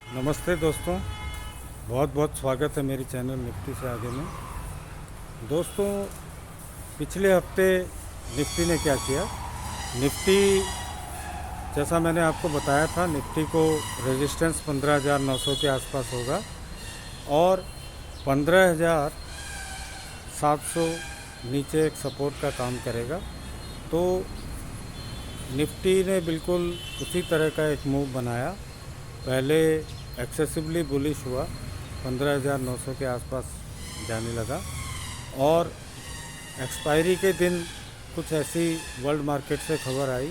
नमस्ते दोस्तों, बहुत बहुत स्वागत है मेरी चैनल निफ्टी से आगे में। दोस्तों, पिछले हफ्ते निफ्टी ने क्या किया। निफ्टी, जैसा मैंने आपको बताया था, निफ्टी को रेजिस्टेंस 15,900 के आसपास होगा और 15,700 नीचे एक सपोर्ट का काम करेगा। तो निफ्टी ने बिल्कुल उसी तरह का एक मूव बनाया। पहले एक्सेसिवली बुलिश हुआ, 15,900 के आसपास जाने लगा और एक्सपायरी के दिन कुछ ऐसी वर्ल्ड मार्केट से खबर आई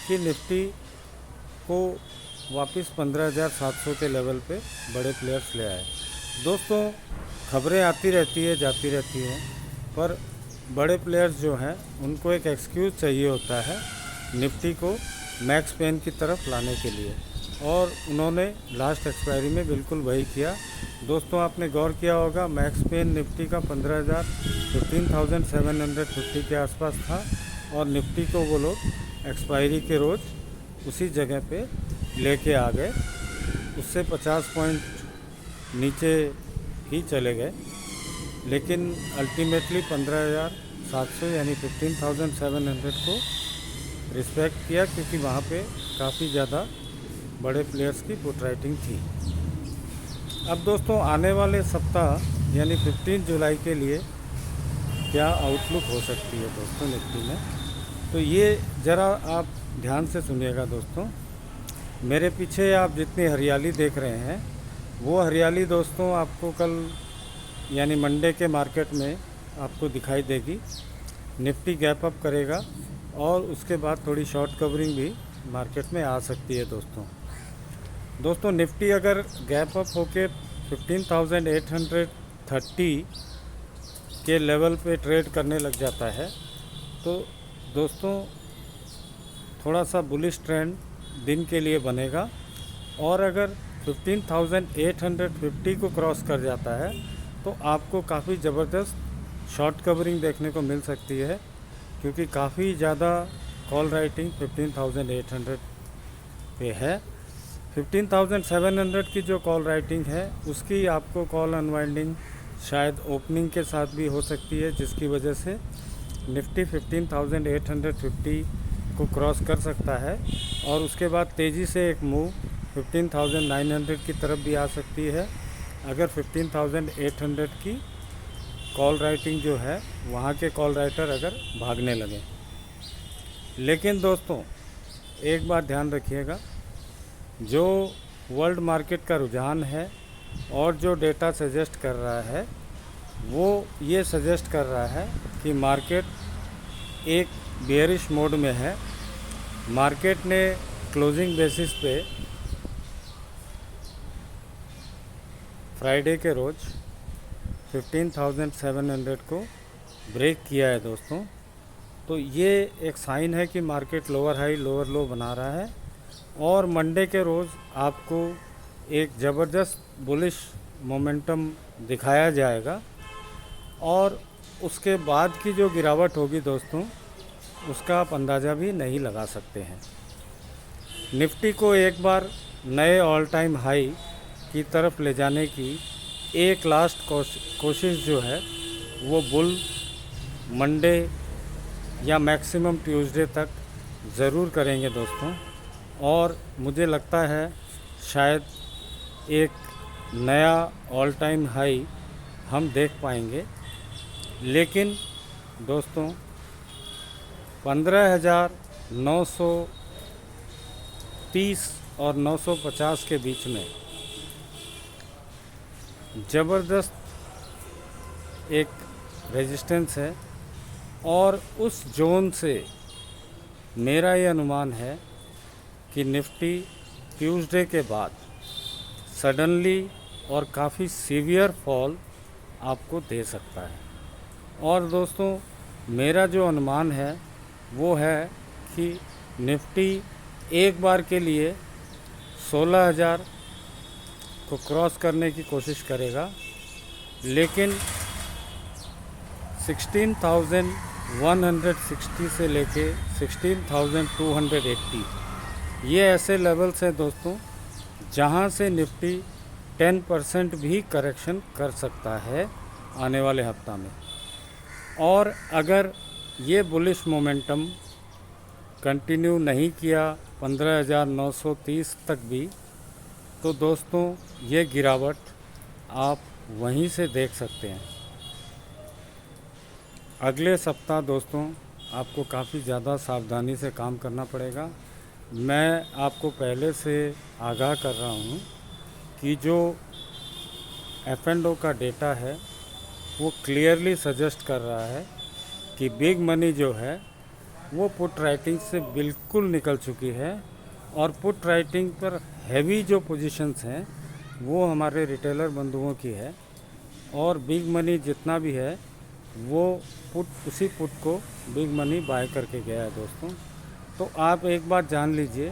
कि निफ्टी को वापस 15,700 के लेवल पे बड़े प्लेयर्स ले आए। दोस्तों, खबरें आती रहती है, जाती रहती हैं, पर बड़े प्लेयर्स जो हैं उनको एक एक्सक्यूज़ चाहिए होता है निफ्टी को मैक्स पेन की तरफ लाने के लिए, और उन्होंने लास्ट एक्सपायरी में बिल्कुल वही किया। दोस्तों, आपने गौर किया होगा, मैक्स पेन निफ्टी का 15,750 के आसपास था और निफ्टी को वो लोग एक्सपायरी के रोज़ उसी जगह पे लेके आ गए। उससे 50 पॉइंट नीचे ही चले गए, लेकिन अल्टीमेटली 15,700 यानी 15,700 को रिस्पेक्ट किया, क्योंकि वहाँ पे काफ़ी ज़्यादा बड़े प्लेयर्स की पुट राइटिंग थी। अब दोस्तों, आने वाले सप्ताह यानी 15 जुलाई के लिए क्या आउटलुक हो सकती है दोस्तों निफ्टी में, तो ये ज़रा आप ध्यान से सुनिएगा। दोस्तों, मेरे पीछे आप जितनी हरियाली देख रहे हैं, वो हरियाली दोस्तों आपको कल यानी मंडे के मार्केट में आपको दिखाई देगी। निफ्टी गैप अप करेगा और उसके बाद थोड़ी शॉर्ट कवरिंग भी मार्केट में आ सकती है। दोस्तों, निफ्टी अगर गैप अप होके 15,830 के लेवल पे ट्रेड करने लग जाता है, तो दोस्तों थोड़ा सा बुलिश ट्रेंड दिन के लिए बनेगा। और अगर 15,850 को क्रॉस कर जाता है तो आपको काफ़ी ज़बरदस्त शॉर्ट कवरिंग देखने को मिल सकती है, क्योंकि काफ़ी ज़्यादा कॉल राइटिंग 15,800 पे है। 15,700 की जो कॉल राइटिंग है उसकी आपको कॉल अनवाइंडिंग शायद ओपनिंग के साथ भी हो सकती है, जिसकी वजह से निफ्टी 15,850 को क्रॉस कर सकता है और उसके बाद तेज़ी से एक मूव 15,900 की तरफ भी आ सकती है, अगर 15,800 की कॉल राइटिंग जो है वहाँ के कॉल राइटर अगर भागने लगें। लेकिन दोस्तों, एक बात ध्यान रखिएगा, जो वर्ल्ड मार्केट का रुझान है और जो डेटा सजेस्ट कर रहा है, वो ये सजेस्ट कर रहा है कि मार्केट एक बेयरिश मोड में है। मार्केट ने क्लोजिंग बेसिस पे फ्राइडे के रोज़ 15,700 को ब्रेक किया है दोस्तों। तो ये एक साइन है कि मार्केट लोअर हाई लोअर लो बना रहा है और मंडे के रोज़ आपको एक ज़बरदस्त बुलिश मोमेंटम दिखाया जाएगा और उसके बाद की जो गिरावट होगी दोस्तों, उसका आप अंदाज़ा भी नहीं लगा सकते हैं। निफ्टी को एक बार नए ऑल टाइम हाई की तरफ ले जाने की एक लास्ट कोशिश जो है वो बुल मंडे या मैक्सिमम ट्यूसडे तक ज़रूर करेंगे दोस्तों, और मुझे लगता है शायद एक नया ऑल टाइम हाई हम देख पाएंगे। लेकिन दोस्तों, 15,930 और 950 के बीच में ज़बरदस्त एक रेजिस्टेंस है और उस जोन से मेरा ये अनुमान है कि निफ्टी ट्यूसडे के बाद सडनली और काफ़ी सीवियर फॉल आपको दे सकता है। और दोस्तों, मेरा जो अनुमान है वो है कि निफ्टी एक बार के लिए 16,000 को क्रॉस करने की कोशिश करेगा, लेकिन 16,160 से लेके 16,280 ये ऐसे लेवल्स हैं दोस्तों जहां से निफ्टी 10% भी करेक्शन कर सकता है आने वाले हफ्ता में। और अगर ये बुलिश मोमेंटम कंटिन्यू नहीं किया 15,930 तक भी, तो दोस्तों ये गिरावट आप वहीं से देख सकते हैं। अगले सप्ताह दोस्तों आपको काफ़ी ज़्यादा सावधानी से काम करना पड़ेगा। मैं आपको पहले से आगाह कर रहा हूँ कि जो F&O का डेटा है वो क्लियरली सजेस्ट कर रहा है कि बिग मनी जो है वो पुट राइटिंग से बिल्कुल निकल चुकी है, और पुट राइटिंग पर हैवी जो पोजीशंस हैं वो हमारे रिटेलर बंधुओं की है, और बिग मनी जितना भी है वो उसी पुट को बिग मनी बाय करके गया है दोस्तों। तो आप एक बात जान लीजिए,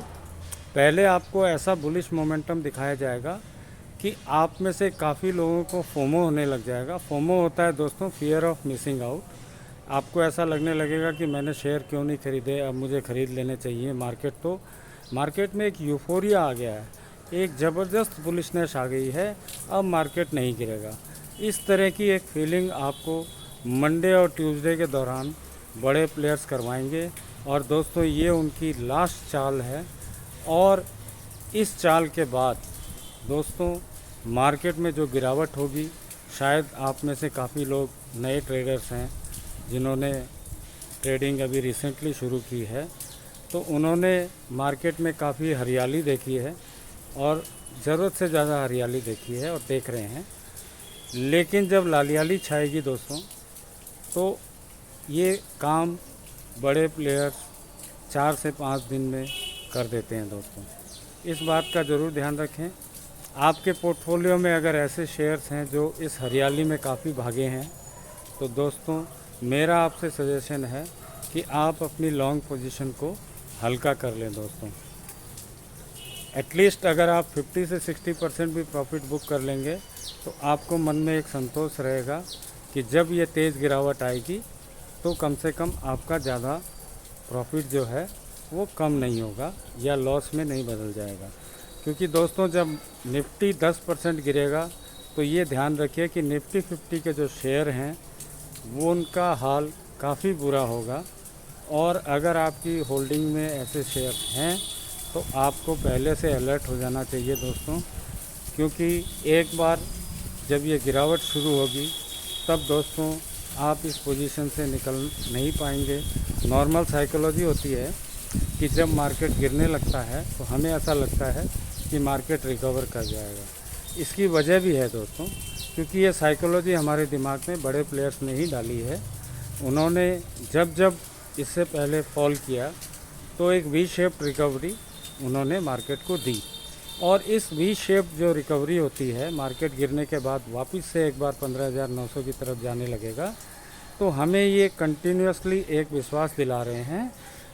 पहले आपको ऐसा बुलिश मोमेंटम दिखाया जाएगा कि आप में से काफ़ी लोगों को फोमो होने लग जाएगा। फोमो होता है दोस्तों फियर ऑफ मिसिंग आउट। आपको ऐसा लगने लगेगा कि मैंने शेयर क्यों नहीं खरीदे, अब मुझे ख़रीद लेने चाहिए। मार्केट में एक यूफोरिया आ गया है, एक ज़बरदस्त बुलिशनेस आ गई है, अब मार्केट नहीं गिरेगा। इस तरह की एक फीलिंग आपको मंडे और ट्यूसडे के दौरान बड़े प्लेयर्स करवाएंगे। और दोस्तों ये उनकी लास्ट चाल है, और इस चाल के बाद दोस्तों मार्केट में जो गिरावट होगी, शायद आप में से काफ़ी लोग नए ट्रेडर्स हैं जिन्होंने ट्रेडिंग अभी रिसेंटली शुरू की है, तो उन्होंने मार्केट में काफ़ी हरियाली देखी है, और ज़रूरत से ज़्यादा हरियाली देखी है और देख रहे हैं। लेकिन जब लालियाली छाएगी दोस्तों, तो ये काम बड़े प्लेयर्स 4 से 5 दिन में कर देते हैं दोस्तों। इस बात का ज़रूर ध्यान रखें। आपके पोर्टफोलियो में अगर ऐसे शेयर्स हैं जो इस हरियाली में काफ़ी भागे हैं, तो दोस्तों मेरा आपसे सजेशन है कि आप अपनी लॉन्ग पोजीशन को हल्का कर लें दोस्तों। एटलीस्ट अगर आप 50 से 60% भी प्रॉफिट बुक कर लेंगे, तो आपको मन में एक संतोष रहेगा कि जब ये तेज़ गिरावट आएगी तो कम से कम आपका ज़्यादा प्रॉफिट जो है वो कम नहीं होगा या लॉस में नहीं बदल जाएगा। क्योंकि दोस्तों जब निफ्टी 10% गिरेगा, तो ये ध्यान रखिए कि निफ्टी 50 के जो शेयर हैं वो उनका हाल काफ़ी बुरा होगा। और अगर आपकी होल्डिंग में ऐसे शेयर हैं, तो आपको पहले से अलर्ट हो जाना चाहिए दोस्तों। क्योंकि एक बार जब ये गिरावट शुरू होगी, तब दोस्तों आप इस पोजीशन से निकल नहीं पाएंगे। नॉर्मल साइकोलॉजी होती है कि जब मार्केट गिरने लगता है तो हमें ऐसा लगता है कि मार्केट रिकवर कर जाएगा। इसकी वजह भी है दोस्तों, क्योंकि ये साइकोलॉजी हमारे दिमाग में बड़े प्लेयर्स ने ही डाली है। उन्होंने जब इससे पहले फॉल किया, तो एक वी शेप्ड रिकवरी उन्होंने मार्केट को दी, और इस वी शेप जो रिकवरी होती है मार्केट गिरने के बाद वापस से एक बार 15,900 की तरफ जाने लगेगा। तो हमें ये कंटिन्यूसली एक विश्वास दिला रहे हैं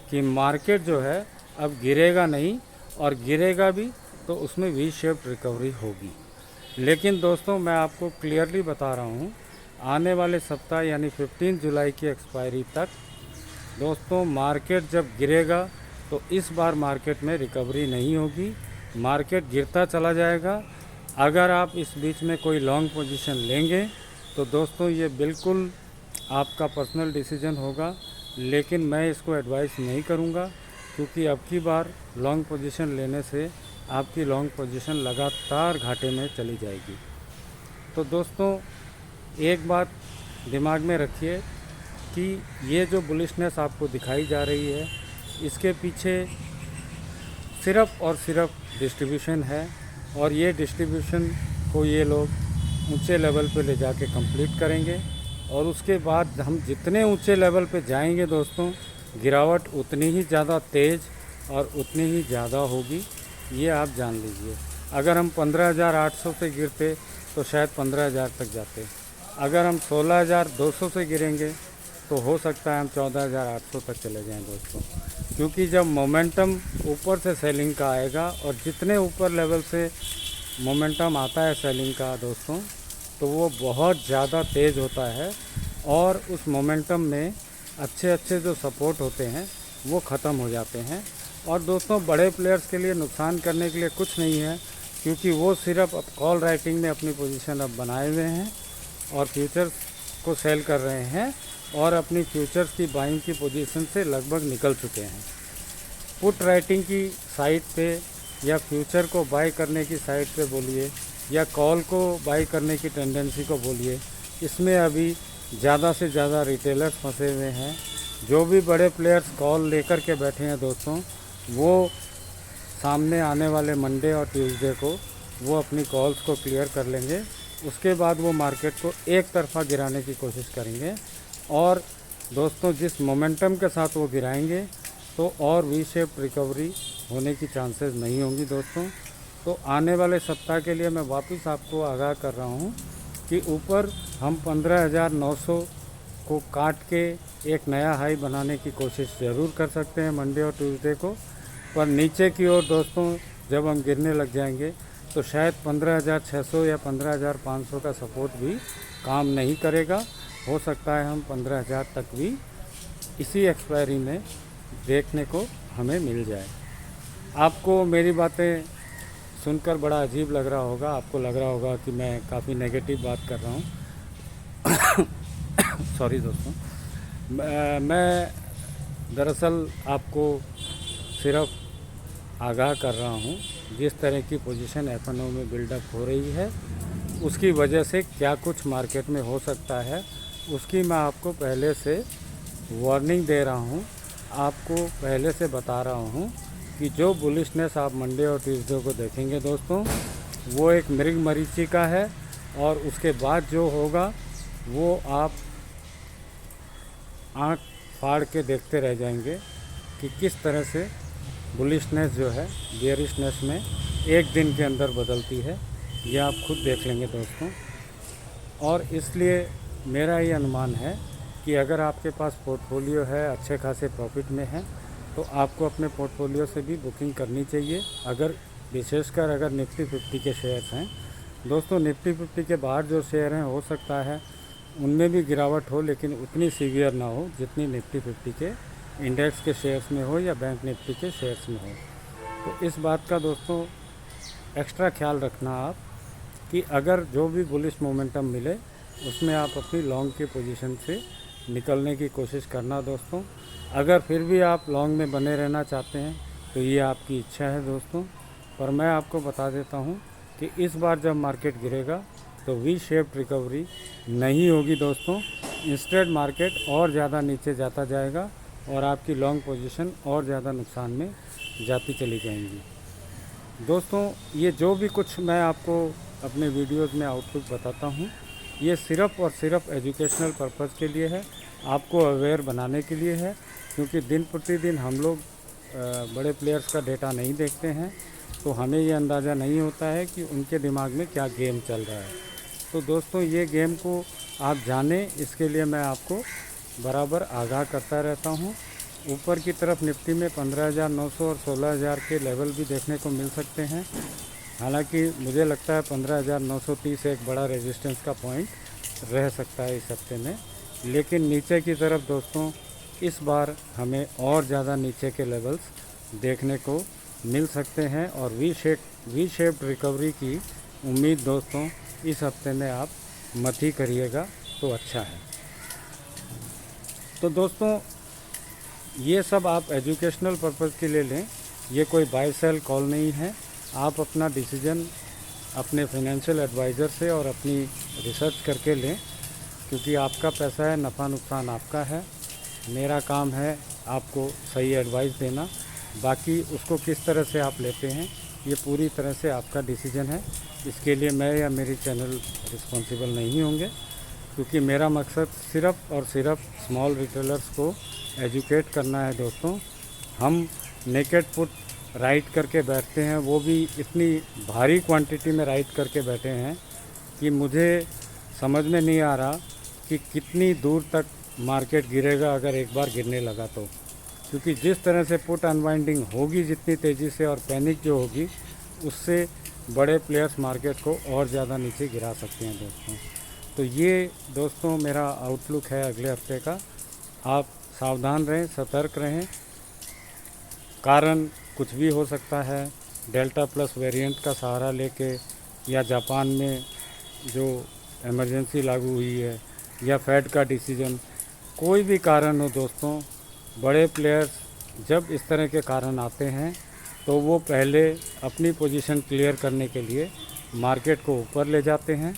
कि मार्केट जो है अब गिरेगा नहीं, और गिरेगा भी तो उसमें वी शेप्ड रिकवरी होगी। लेकिन दोस्तों मैं आपको क्लियरली बता रहा हूँ, आने वाले सप्ताह यानी 15 जुलाई की एक्सपायरी तक दोस्तों मार्केट जब गिरेगा, तो इस बार मार्केट में रिकवरी नहीं होगी, मार्केट गिरता चला जाएगा। अगर आप इस बीच में कोई लॉन्ग पोजीशन लेंगे, तो दोस्तों ये बिल्कुल आपका पर्सनल डिसीजन होगा, लेकिन मैं इसको एडवाइस नहीं करूँगा, क्योंकि अब की बार लॉन्ग पोजीशन लेने से आपकी लॉन्ग पोजीशन लगातार घाटे में चली जाएगी। तो दोस्तों एक बात दिमाग में रखिए कि ये जो बुलिशनेस आपको दिखाई जा रही है, इसके पीछे सिर्फ़ और सिर्फ डिस्ट्रीब्यूशन है, और ये डिस्ट्रीब्यूशन को ये लोग ऊंचे लेवल पे ले जाके कंप्लीट करेंगे, और उसके बाद हम जितने ऊंचे लेवल पे जाएंगे दोस्तों, गिरावट उतनी ही ज़्यादा तेज़ और उतनी ही ज़्यादा होगी, ये आप जान लीजिए। अगर हम 15,800 से गिरते तो शायद 15,000 तक जाते। अगर हम 16,200 से गिरेंगे तो हो सकता है हम 14,800 तक चले जाएं दोस्तों। क्योंकि जब मोमेंटम ऊपर से सेलिंग का आएगा, और जितने ऊपर लेवल से मोमेंटम आता है सेलिंग का दोस्तों, तो वो बहुत ज़्यादा तेज़ होता है, और उस मोमेंटम में अच्छे अच्छे जो सपोर्ट होते हैं वो ख़त्म हो जाते हैं। और दोस्तों बड़े प्लेयर्स के लिए नुकसान करने के लिए कुछ नहीं है, क्योंकि वो सिर्फ अब कॉल राइटिंग में अपनी पोजीशन अब बनाए हुए हैं और फ्यूचर्स को सेल कर रहे हैं और अपनी फ्यूचर्स की बाइंग की पोजीशन से लगभग निकल चुके हैं। पुट राइटिंग की साइट पे या फ्यूचर को बाय करने की साइट पे बोलिए या कॉल को बाय करने की टेंडेंसी को बोलिए, इसमें अभी ज़्यादा से ज़्यादा रिटेलर्स फंसे हुए हैं। जो भी बड़े प्लेयर्स कॉल लेकर के बैठे हैं दोस्तों, वो सामने आने वाले मंडे और ट्यूसडे को वो अपनी कॉल्स को क्लियर कर लेंगे। उसके बाद वो मार्केट को एक तरफा गिराने की कोशिश करेंगे और दोस्तों जिस मोमेंटम के साथ वो गिराएंगे तो और वी शेप रिकवरी होने की चांसेस नहीं होंगी दोस्तों। तो आने वाले सप्ताह के लिए मैं वापस आपको आगाह कर रहा हूँ कि ऊपर हम 15,900 को काट के एक नया हाई बनाने की कोशिश ज़रूर कर सकते हैं मंडे और ट्यूसडे को, पर नीचे की ओर दोस्तों जब हम गिरने लग जाएंगे तो शायद 15,600 या 15,500 का सपोर्ट भी काम नहीं करेगा। हो सकता है हम 15,000 तक भी इसी एक्सपायरी में देखने को हमें मिल जाए। आपको मेरी बातें सुनकर बड़ा अजीब लग रहा होगा, आपको लग रहा होगा कि मैं काफ़ी नेगेटिव बात कर रहा हूँ। सॉरी दोस्तों, मैं दरअसल आपको सिर्फ आगाह कर रहा हूँ जिस तरह की पोजीशन एफएनओ में बिल्डअप हो रही है उसकी वजह से क्या कुछ मार्केट में हो सकता है, उसकी मैं आपको पहले से वार्निंग दे रहा हूँ। आपको पहले से बता रहा हूँ कि जो बुलिशनेस आप मंडे और ट्यूसडे को देखेंगे दोस्तों, वो एक मृग मरीचिका है और उसके बाद जो होगा वो आप आँख फाड़ के देखते रह जाएंगे कि किस तरह से बुलिशनेस जो है बेयरिशनेस में एक दिन के अंदर बदलती है। ये आप खुद देख लेंगे दोस्तों। और इसलिए मेरा ये अनुमान है कि अगर आपके पास पोर्टफोलियो है, अच्छे खासे प्रॉफिट में है, तो आपको अपने पोर्टफोलियो से भी बुकिंग करनी चाहिए। अगर विशेषकर अगर निफ्टी 50 के शेयर्स हैं दोस्तों, निफ्टी 50 के बाहर जो शेयर हैं हो सकता है उनमें भी गिरावट हो, लेकिन उतनी सीवियर ना हो जितनी निफ्टी 50 के इंडेक्स के शेयर्स में हो या बैंक निफ्टी के शेयर्स में हो। तो इस बात का दोस्तों एक्स्ट्रा ख्याल रखना आप कि अगर जो भी बुलिश मोमेंटम मिले उसमें आप अपनी लॉन्ग की पोजीशन से निकलने की कोशिश करना दोस्तों। अगर फिर भी आप लॉन्ग में बने रहना चाहते हैं तो ये आपकी इच्छा है दोस्तों, पर मैं आपको बता देता हूँ कि इस बार जब मार्केट गिरेगा तो वी शेप्ड रिकवरी नहीं होगी दोस्तों। इंस्टेड मार्केट और ज़्यादा नीचे जाता जाएगा और आपकी लॉन्ग पोजीशन और ज़्यादा नुकसान में जाती चली जाएंगी दोस्तों। ये जो भी कुछ मैं आपको अपने वीडियोस में आउटलुक बताता हूँ, ये सिर्फ़ और सिर्फ एजुकेशनल पर्पज़ के लिए है, आपको अवेयर बनाने के लिए है। क्योंकि दिन प्रतिदिन हम लोग बड़े प्लेयर्स का डेटा नहीं देखते हैं, तो हमें ये अंदाज़ा नहीं होता है कि उनके दिमाग में क्या गेम चल रहा है। तो दोस्तों ये गेम को आप जानें, इसके लिए मैं आपको बराबर आगाह करता रहता हूँ। ऊपर की तरफ निफ्टी में 15,900 और 16,000 के लेवल भी देखने को मिल सकते हैं। हालांकि मुझे लगता है 15,930 एक बड़ा रेजिस्टेंस का पॉइंट रह सकता है इस हफ्ते में। लेकिन नीचे की तरफ दोस्तों इस बार हमें और ज़्यादा नीचे के लेवल्स देखने को मिल सकते हैं और वी शेप्ड रिकवरी की उम्मीद दोस्तों इस हफ्ते में आप मत ही करिएगा तो अच्छा है। तो दोस्तों ये सब आप एजुकेशनल पर्पज़ के लिए लें, ये कोई बाय सेल कॉल नहीं है। आप अपना डिसीजन अपने फाइनेंशियल एडवाइज़र से और अपनी रिसर्च करके लें, क्योंकि आपका पैसा है, नफ़ा नुकसान आपका है। मेरा काम है आपको सही एडवाइस देना, बाकी उसको किस तरह से आप लेते हैं ये पूरी तरह से आपका डिसीजन है। इसके लिए मैं या मेरी चैनल रिस्पॉन्सिबल नहीं होंगे, क्योंकि मेरा मकसद सिर्फ़ और सिर्फ स्मॉल रिटेलर्स को एजुकेट करना है दोस्तों। हम नेकेड पुट राइट करके बैठते हैं, वो भी इतनी भारी क्वांटिटी में राइट करके बैठे हैं कि मुझे समझ में नहीं आ रहा कि कितनी दूर तक मार्केट गिरेगा अगर एक बार गिरने लगा तो। क्योंकि जिस तरह से पुट अनवाइंडिंग होगी जितनी तेज़ी से और पैनिक जो होगी, उससे बड़े प्लेयर्स मार्केट को और ज़्यादा नीचे गिरा सकते हैं दोस्तों। तो ये दोस्तों मेरा आउटलुक है अगले हफ्ते का। आप सावधान रहें, सतर्क रहें, कारण कुछ भी हो सकता है। डेल्टा प्लस वेरिएंट का सहारा लेके, या जापान में जो इमरजेंसी लागू हुई है, या फेड का डिसीजन, कोई भी कारण हो दोस्तों, बड़े प्लेयर्स जब इस तरह के कारण आते हैं तो वो पहले अपनी पोजीशन क्लियर करने के लिए मार्केट को ऊपर ले जाते हैं,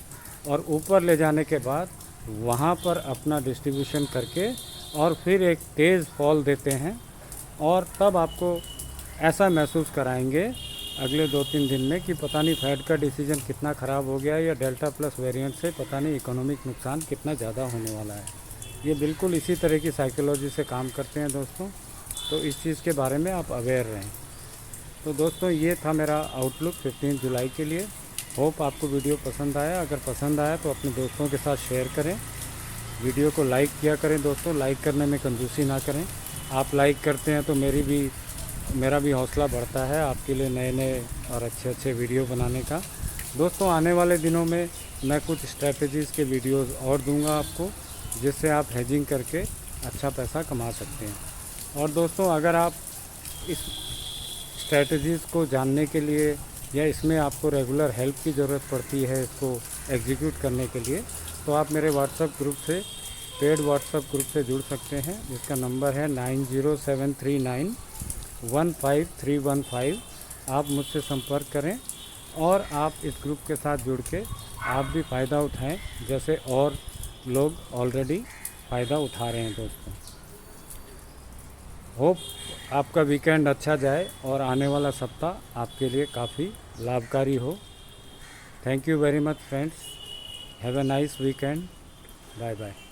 और ऊपर ले जाने के बाद वहाँ पर अपना डिस्ट्रीब्यूशन करके और फिर एक तेज़ फॉल देते हैं, और तब आपको ऐसा महसूस कराएंगे अगले 2-3 दिन में कि पता नहीं फेड का डिसीजन कितना ख़राब हो गया, या डेल्टा प्लस वेरिएंट से पता नहीं इकोनॉमिक नुकसान कितना ज़्यादा होने वाला है। ये बिल्कुल इसी तरह की साइकोलॉजी से काम करते हैं दोस्तों, तो इस चीज़ के बारे में आप अवेयर रहें। तो दोस्तों ये था मेरा आउटलुक 15 जुलाई के लिए। होप आपको वीडियो पसंद आया। अगर पसंद आया तो अपने दोस्तों के साथ शेयर करें, वीडियो को लाइक किया करें दोस्तों, लाइक करने में कंजूसी ना करें। आप लाइक करते हैं तो मेरा भी हौसला बढ़ता है आपके लिए नए नए और अच्छे वीडियो बनाने का। दोस्तों आने वाले दिनों में मैं कुछ स्ट्रैटेजीज़ के वीडियोस और दूंगा आपको, जिससे आप हेजिंग करके अच्छा पैसा कमा सकते हैं। और दोस्तों अगर आप इस स्ट्रैटेजीज़ को जानने के लिए, या इसमें आपको रेगुलर हेल्प की ज़रूरत पड़ती है इसको एग्जीक्यूट करने के लिए, तो आप मेरे व्हाट्सएप ग्रुप से, पेड व्हाट्सएप ग्रुप से जुड़ सकते हैं, जिसका नंबर है 9073915315। आप मुझसे संपर्क करें और आप इस ग्रुप के साथ जुड़ के आप भी फ़ायदा उठाएं, जैसे और लोग ऑलरेडी फ़ायदा उठा रहे हैं दोस्तों। होप आपका वीकेंड अच्छा जाए और आने वाला सप्ताह आपके लिए काफ़ी लाभकारी हो। Thank you very much friends, have a nice weekend, bye bye.